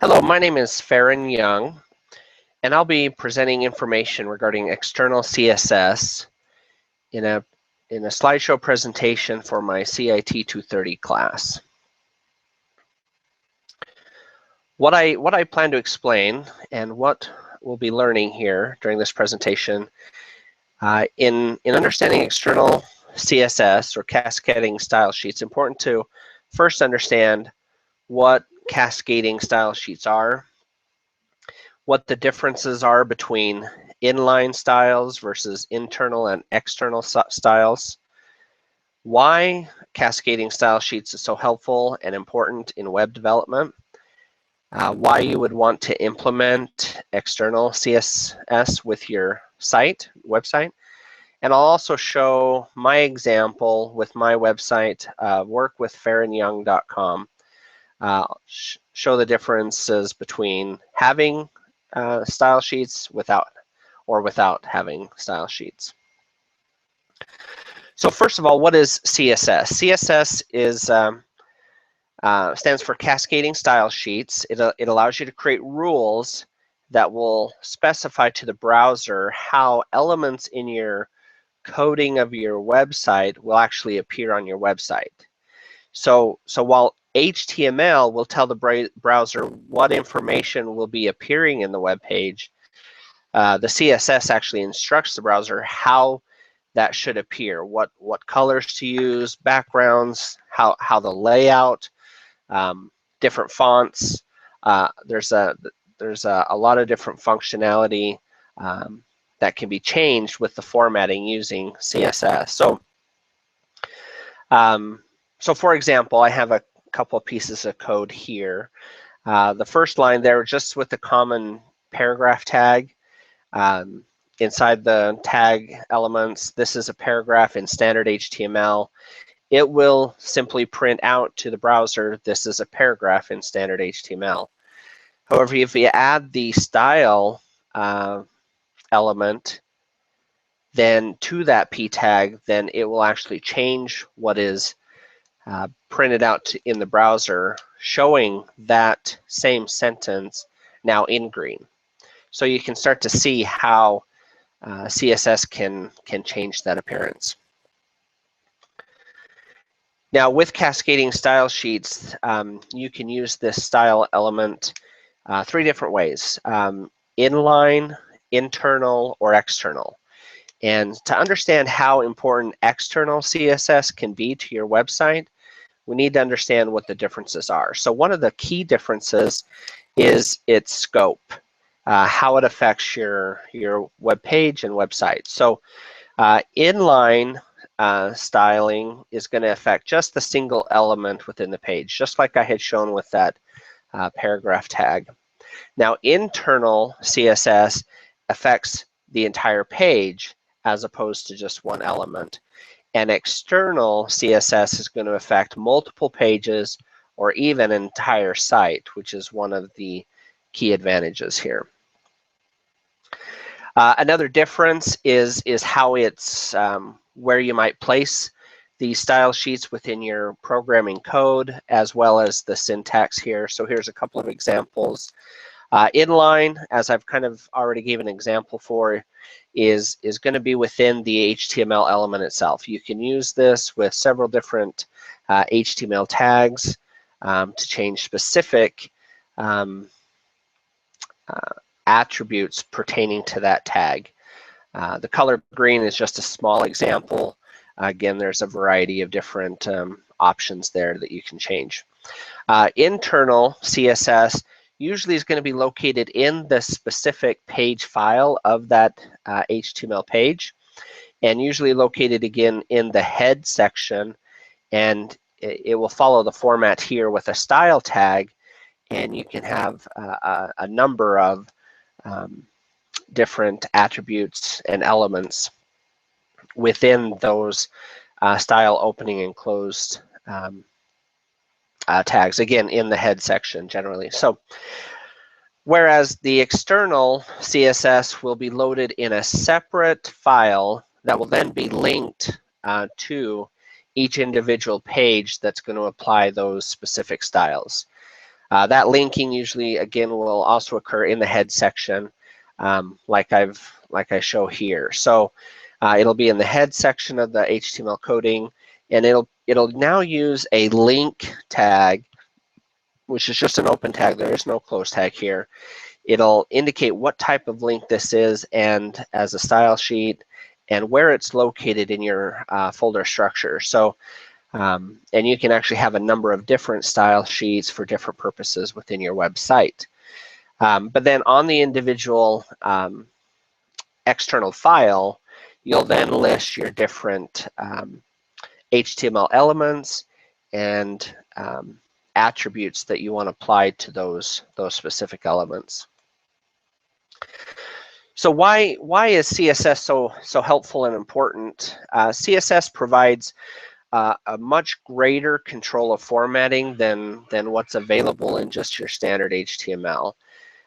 Hello, my name is Farron Young, and I'll be presenting information regarding external CSS in a slideshow presentation for my CIT 230 class. What I plan to explain and what we'll be learning here during this presentation in understanding external CSS or cascading style sheets, important to first understand what cascading style sheets are, what the differences are between inline styles versus internal and external styles, why cascading style sheets is so helpful and important in web development, why you would want to implement external CSS with your website, and I'll also show my example with my website, workwithfarronyoung.com. Show the differences between having style sheets without having style sheets. So first of all, what is CSS? CSS is stands for Cascading Style Sheets. It allows you to create rules that will specify to the browser how elements in your coding of your website will actually appear on your website. So while HTML will tell the browser what information will be appearing in the web page, the CSS actually instructs the browser how that should appear, what colors to use, backgrounds, how the layout, different fonts. There's a lot of different functionality that can be changed with the formatting using CSS. So for example, I have a couple of pieces of code here. The first line there, just with the common paragraph tag. Inside the tag elements, this is a paragraph in standard HTML. It will simply print out to the browser, this is a paragraph in standard HTML. However, if you add the style element then to that p tag, then it will actually change what is printed out in the browser, showing that same sentence now in green. So you can start to see how CSS can change that appearance. Now with cascading style sheets, you can use this style element three different ways: inline, internal, or external. And to understand how important external CSS can be to your website, we need to understand what the differences are. So one of the key differences is its scope, how it affects your web page and website. So inline styling is going to affect just the single element within the page, just like I had shown with that paragraph tag. Now internal CSS affects the entire page as opposed to just one element. And external CSS is going to affect multiple pages or even an entire site, which is one of the key advantages here. Another difference is how it's where you might place the style sheets within your programming code, as well as the syntax here. So here's a couple of examples. Inline, as I've kind of already given an example for, is going to be within the HTML element itself. You can use this with several different HTML tags to change specific attributes pertaining to that tag. The color green is just a small example. Again, there's a variety of different options there that you can change. Internal CSS usually is going to be located in the specific page file of that HTML page, and usually located again in the head section, and it will follow the format here with a style tag, and you can have a number of different attributes and elements within those style opening and closed tags, again in the head section generally. So whereas the external CSS will be loaded in a separate file that will then be linked to each individual page that's going to apply those specific styles. That linking usually, again, will also occur in the head section, like I show here. So it'll be in the head section of the HTML coding, and it'll now use a link tag, which is just an open tag. There is no close tag here. It'll indicate what type of link this is, and as a style sheet, and where it's located in your folder structure. So, and you can actually have a number of different style sheets for different purposes within your website. But then on the individual external file, you'll then list your different HTML elements and attributes that you want applied to those specific elements. So why is CSS so helpful and important? CSS provides a much greater control of formatting than what's available in just your standard HTML.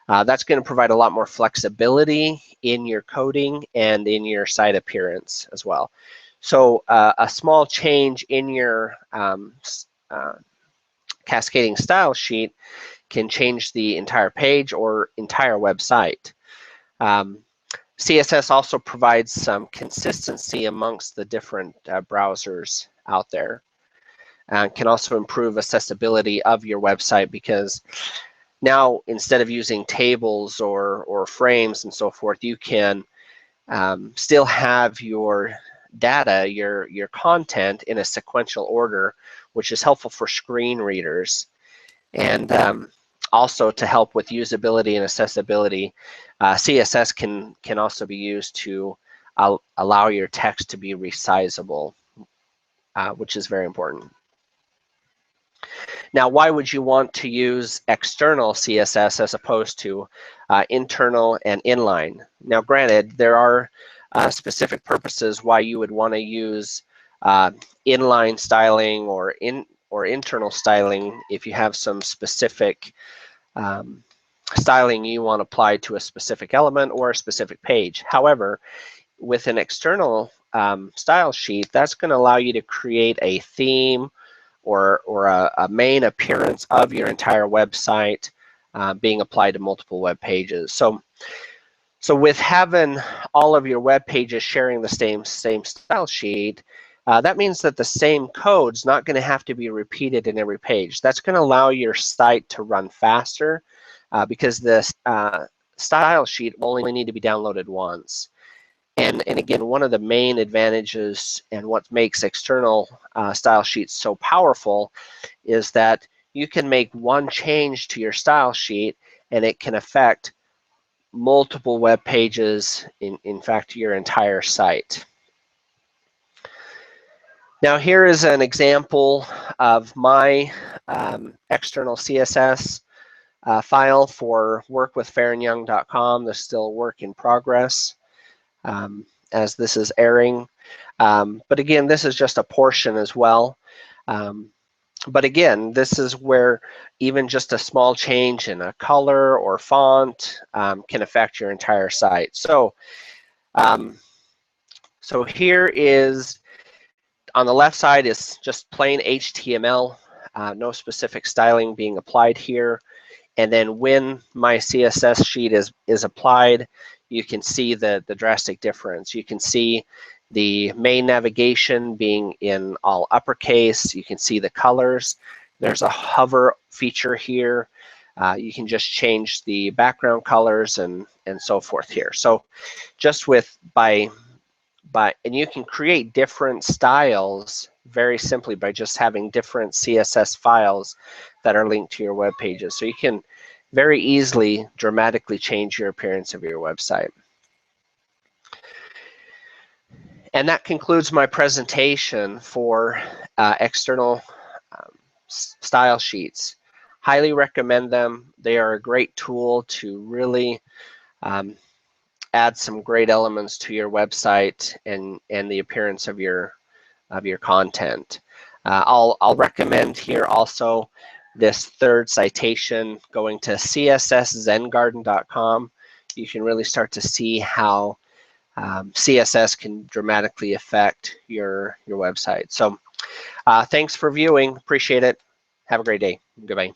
That's going to provide a lot more flexibility in your coding and in your site appearance as well. So a small change in your cascading style sheet can change the entire page or entire website. CSS also provides some consistency amongst the different browsers out there. Can also improve accessibility of your website, because now instead of using tables or frames and so forth, you can still have your data, your content in a sequential order, which is helpful for screen readers. And also to help with usability and accessibility, CSS can also be used to allow your text to be resizable, which is very important. Now, why would you want to use external CSS as opposed to internal and inline? Now, granted, there are specific purposes why you would want to use inline styling or internal styling if you have some specific styling you want applied to a specific element or a specific page. However, with an external style sheet, that's going to allow you to create a theme or a main appearance of your entire website being applied to multiple web pages. So with having all of your web pages sharing the same style sheet, that means that the same code's not going to have to be repeated in every page. That's going to allow your site to run faster because the style sheet will only need to be downloaded once. And again, one of the main advantages and what makes external style sheets so powerful is that you can make one change to your style sheet and it can affect multiple web pages, in fact, your entire site. Now here is an example of my external CSS file for workwithfairandyoung.com. This is still a work in progress as this is airing. But again, this is just a portion as well. But again, this is where even just a small change in a color or font can affect your entire site. So, so here is, on the left side is just plain HTML, no specific styling being applied here. And then when my CSS sheet is applied, you can see the drastic difference. You can see the main navigation being in all uppercase. You can see the colors. There's a hover feature here. You can just change the background colors and so forth here. So just with and you can create different styles very simply by just having different CSS files that are linked to your web pages. So you can very easily dramatically change your appearance of your website. And that concludes my presentation for external style sheets. Highly recommend them. They are a great tool to really add some great elements to your website and the appearance of your content. I'll recommend here also this third citation, going to csszengarden.com. You can really start to see how CSS can dramatically affect your website. So thanks for viewing. Appreciate it. Have a great day. Goodbye.